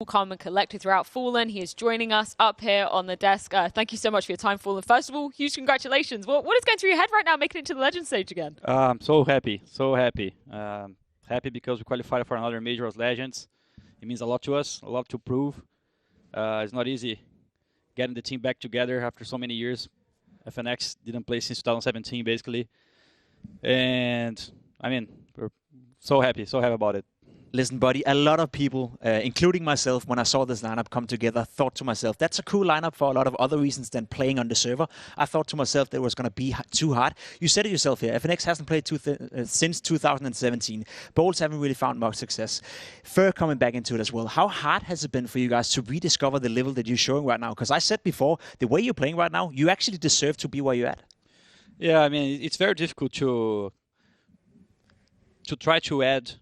calm and collected throughout Fallen. He is joining us up here on the desk. Thank you so much for your time, Fallen. First of all, huge congratulations. What is going through your head right now, making it to the Legend stage again? I'm so happy, so happy. Happy because we qualified for another major as Legends. It means a lot to us, a lot to prove. It's not easy getting the team back together after so many years. FNX didn't play since 2017, basically. And, I mean, we're so happy about it. Listen, buddy, a lot of people, including myself, when I saw this lineup come together, thought to myself, that's a cool lineup for a lot of other reasons than playing on the server. I thought to myself that it was going to be too hard. You said it yourself here, FNX hasn't played since 2017. Bowls haven't really found much success. Fur coming back into it as well. How hard has it been for you guys to rediscover the level that you're showing right now? Because I said before, the way you're playing right now, you actually deserve to be where you're at. Yeah, I mean, it's very difficult to try to add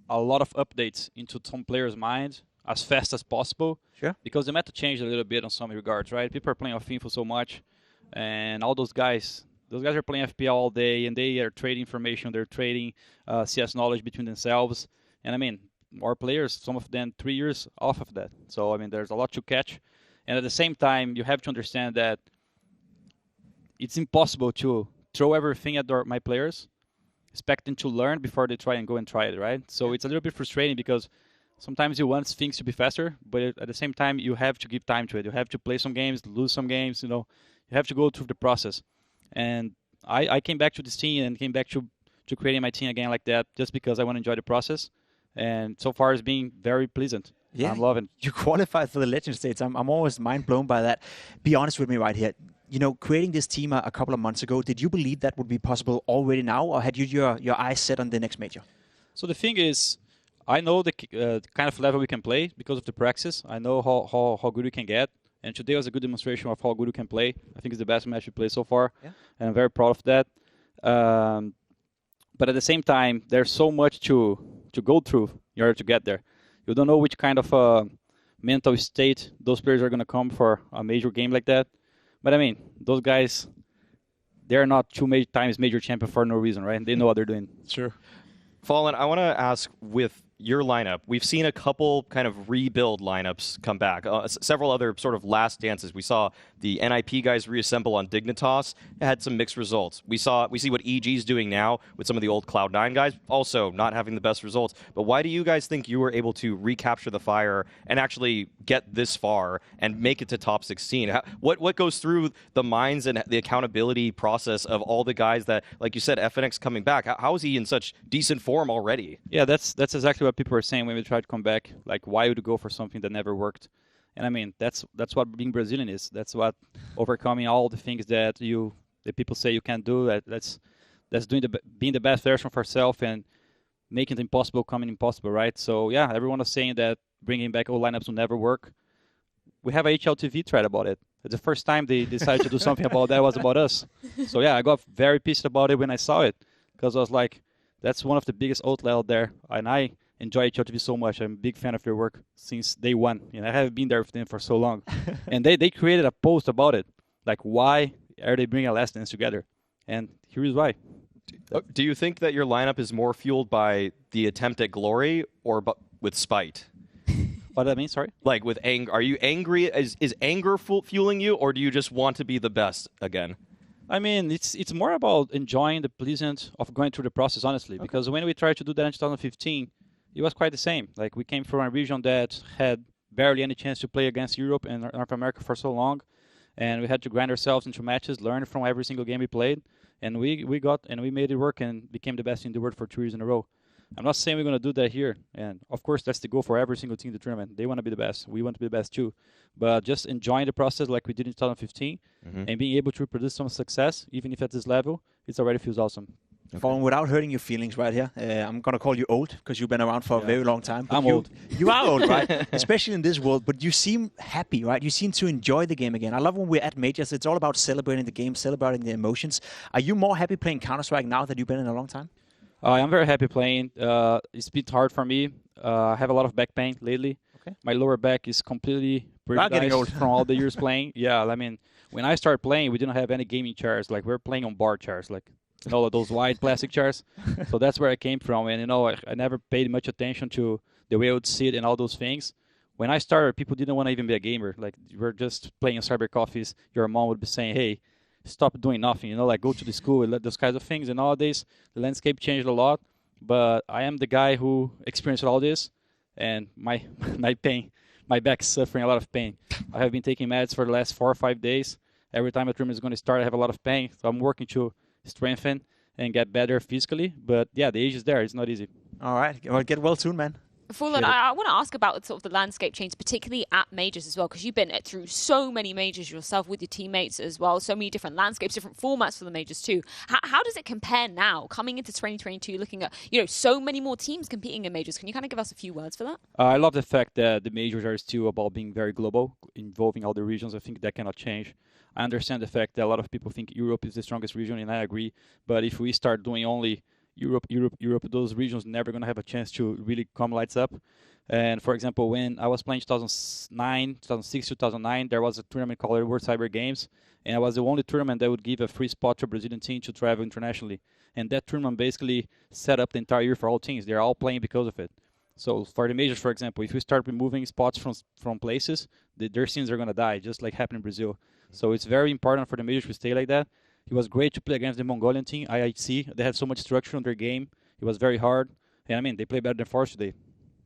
a lot of updates into some players' mind as fast as possible. Sure. Because the meta changed a little bit on some regards, right? People are playing off info so much, and all those guys are playing FPL all day, and they are trading information, they're trading CS knowledge between themselves. And I mean, our players, some of them 3 years off of that. So I mean, there's a lot to catch. And at the same time, you have to understand that it's impossible to throw everything at my players, expect them to learn before they try it, right? So it's a little bit frustrating because sometimes you want things to be faster, but at the same time, you have to give time to it. You have to play some games, lose some games, you have to go through the process. And I came back to this team and came back to creating my team again like that just because I want to enjoy the process. And so far it's been very pleasant. Yeah, I'm loving it. You qualified for the Legend stage. I'm always mind blown by that. Be honest with me right here. Creating this team a couple of months ago, did you believe that would be possible already now, or had you your eyes set on the next major? So the thing is, I know the kind of level we can play because of the practice. I know how good we can get. And today was a good demonstration of how good we can play. I think it's the best match we played so far. Yeah. And I'm very proud of that. But at the same time, there's so much to go through in order to get there. You don't know which kind of mental state those players are going to come for a major game like that. But I mean, those guys, they're not times major champion for no reason, right? They know what they're doing. Sure. Fallen, I want to ask with your lineup, we've seen a couple kind of rebuild lineups come back. Several other sort of last dances. We saw the NIP guys reassemble on Dignitas. It had some mixed results. We see what EG's doing now with some of the old Cloud9 guys, also not having the best results. But why do you guys think you were able to recapture the fire and actually get this far and make it to top 16? What goes through the minds and the accountability process of all the guys that, like you said, FNX coming back? How is he in such decent form already? Yeah, that's exactly what people were saying when we tried to come back. Like, why would you go for something that never worked? And I mean, that's what being Brazilian is. That's what overcoming all the things that people say you can't do. That's being the best version of ourselves and making the impossible coming impossible, right? So yeah, everyone was saying that bringing back old lineups will never work. We have a HLTV thread about it. It's the first time they decided to do something about that was about us. So yeah, I got very pissed about it when I saw it because I was like, that's one of the biggest outlet out there, and I enjoy HLTV so much. I'm a big fan of their work since day one. I have been there with them for so long. And they created a post about it. Like, why are they bringing Last Dance together? And here is why. Do you think that your lineup is more fueled by the attempt at glory or with spite? What do I mean? Sorry? Like with anger. Are you angry? Is anger fueling you, or do you just want to be the best again? I mean, it's more about enjoying the pleasant of going through the process, honestly. Okay. Because when we tried to do that in 2015, it was quite the same. Like, we came from a region that had barely any chance to play against Europe and North America for so long, and we had to grind ourselves into matches, learn from every single game we played, and we made it work and became the best in the world for 2 years in a row. I'm not saying we're going to do that here, and of course that's the goal for every single team in the tournament. They want to be the best. We want to be the best too. But just enjoying the process like we did in 2015 and being able to reproduce some success, even if at this level, it already feels awesome. Okay. Fallen, without hurting your feelings right here, I'm going to call you old because you've been around for a very long time. I'm old. You are old, right? Especially in this world, but you seem happy, right? You seem to enjoy the game again. I love when we're at majors. It's all about celebrating the game, celebrating the emotions. Are you more happy playing Counter-Strike now that you've been in a long time? I'm very happy playing. It's been hard for me. I have a lot of back pain lately. Okay. My lower back is completely old from all the years playing. Yeah, I mean, when I started playing, we didn't have any gaming chairs. Like, we were playing on bar chairs, like, those wide plastic chairs. So that's where I came from. And, I never paid much attention to the way I would sit and all those things. when I started, people didn't want to even be a gamer. Like, you were just playing in cyber coffees. Your mom would be saying, hey, stop doing nothing, like go to the school and those kinds of things. And nowadays, the landscape changed a lot. But I am the guy who experienced all this, and my my back is suffering a lot of pain. I have been taking meds for the last 4 or 5 days. Every time a tournament is going to start, I have a lot of pain. So I'm working to strengthen and get better physically. But yeah, the age is there. It's not easy. All right. Well, get well soon, man. Fallen, I want to ask about sort of the landscape change, particularly at majors as well, because you've been through so many majors yourself with your teammates as well, so many different landscapes, different formats for the majors too. How does it compare now, coming into 2022, looking at so many more teams competing in majors? Can you kind of give us a few words for that? I love the fact that the majors are still about being very global, involving all the regions. I think that cannot change. I understand the fact that a lot of people think Europe is the strongest region, and I agree. But if we start doing only Europe, those regions never going to have a chance to really come lights up. And for example, when I was playing 2006, 2009, there was a tournament called World Cyber Games, and it was the only tournament that would give a free spot to a Brazilian team to travel internationally. And that tournament basically set up the entire year for all teams. They're all playing because of it. So for the majors, for example, if we start removing spots from places, their teams are going to die, just like happened in Brazil. So it's very important for the majors to stay like that. It was great to play against the Mongolian team, IIC. They had so much structure on their game. It was very hard. And I mean, they play better than Force today.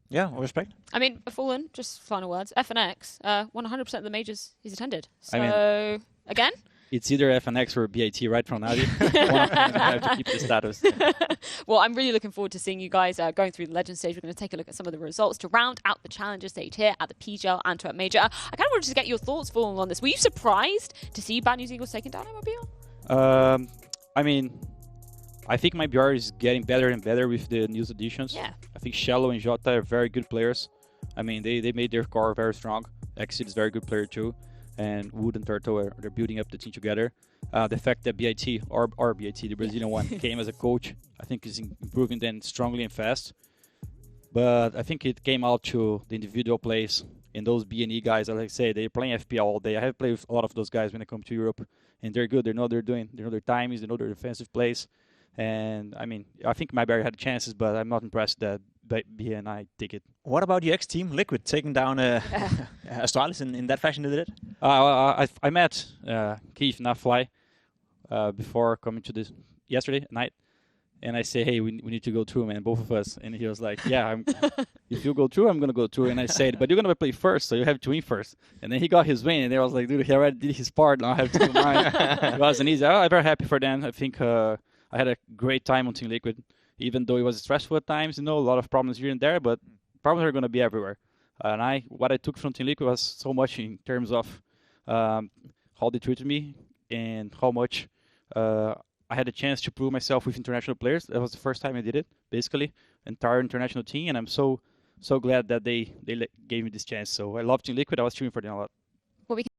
Yeah, respect. I mean, Fallen, just final words. FNX, 100% of the majors he's attended. So, again? It's either FNX or BIT right from now. One of them have to keep the status. Well, I'm really looking forward to seeing you guys going through the Legend stage. We're going to take a look at some of the results to round out the Challenger stage here at the PGL Antwerp Major. I kind of wanted to get your thoughts, Fallen, on this. Were you surprised to see Bad News Eagles taking down MLBR? I mean, I think my BR is getting better and better with the news additions. Yeah. I think Shallow and Jota are very good players. I mean, they made their core very strong. Exit is a very good player too. And Wood and Turtle they're building up the team together. The fact that BIT, or BIT, the Brazilian one, came as a coach, I think is improving them strongly and fast. But I think it came out to the individual plays. And those B&E guys, like I say, they're playing FPL all day. I have played with a lot of those guys when I come to Europe. And they're good. They know what they're doing. They know their timings. They know their defensive plays. And, I mean, I think my Barry had chances, but I'm not impressed that BNI take it. What about your ex-team, Liquid, taking down Astralis in that fashion, did it? I met Keith Nafly before coming to this yesterday night. And I say, hey, we need to go through, man, both of us. And he was like, yeah, if you go through, I'm going to go through. And I said, but you're going to play first, so you have to win first. And then he got his win, and I was like, dude, he already did his part. Now I have to do mine. It wasn't easy. I'm very happy for them. I think I had a great time on Team Liquid, even though it was stressful at times, a lot of problems here and there, but problems are going to be everywhere. And what I took from Team Liquid was so much in terms of how they treated me and how much I had a chance to prove myself with international players. That was the first time I did it, basically, entire international team, and I'm so glad that they gave me this chance. So I love Team Liquid. I was cheering for them a lot. Well, we